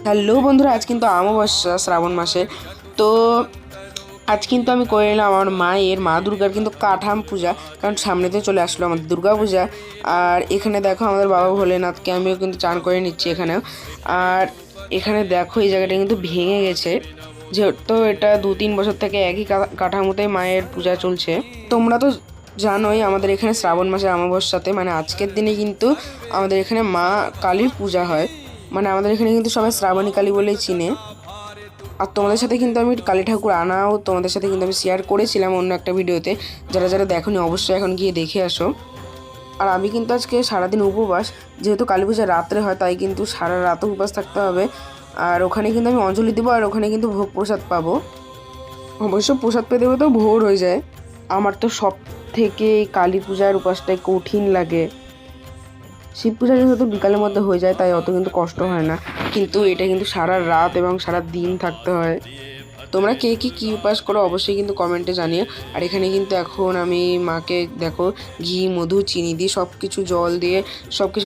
Hello বন্ধুরা, আজ কিন্তু অমাবস্যা শ্রাবণ মাসের। তো আজ কিন্তু আমি করে নিলাম আমার মায়ের মা দুর্গার কিন্তু কাঠাম পূজা, কারণ সামনেতে চলে আসলো আমাদের দুর্গা পূজা। আর এখানে দেখো আমাদের বাবা ভোলেনাথকে আমিও কিন্তু চান করে নিচ্ছি এখানেও। আর এখানে দেখো এই জায়গাটা কিন্তু ভেঙে গেছে, যেহেতু এটা 2-3 বছর থেকে একই কাঠামোতে মায়ের পূজা চলছে। তোমরা তো জানোই আমাদের এখানে শ্রাবণ মাসের অমাবস্যাতে মানে আজকের দিনে কিন্তু আমাদের এখানে মা কালীর পূজা হয়। মানে আমাদের এখানে কিন্তু সবাই শ্রাবণী কালী বলেই চিনে। আর তোমাদের সাথে কিন্তু আমি কালী ঠাকুর আনাও তোমাদের সাথে কিন্তু আমি শেয়ার করেছিলাম অন্য একটা ভিডিওতে। যারা যারা দেখোনি অবশ্যই এখন গিয়ে দেখে আসো। আর আমি কিন্তু আজকে সারাদিন উপবাস, যেহেতু কালী পূজা রাত্রে হয় তাই কিন্তু সারা রাত উপবাস থাকতে হবে। আর ওখানে কিন্তু আমি অঞ্জলি দেবো, আর ওখানে কিন্তু ভোগ প্রসাদ পাবো। অবশ্য প্রসাদ পেতে পেতেও ভোর হয়ে যায়। আমার তো সব থেকে কালী পূজার উপাসটাই কঠিন লাগে। শিব পূজা যেহেতু বিকালের মধ্যে হয়ে যায় তাই অত কিন্তু কষ্ট হয় না, কিন্তু এটা কিন্তু সারা রাত এবং সারা দিন থাকতে হয়। তোমরা কে কী উপাস করো অবশ্যই কিন্তু কমেন্টে জানিও। আর এখানে কিন্তু এখন আমি মাকে দেখো ঘি, মধু, চিনি দিয়ে সব কিছু, জল দিয়ে সব কিছু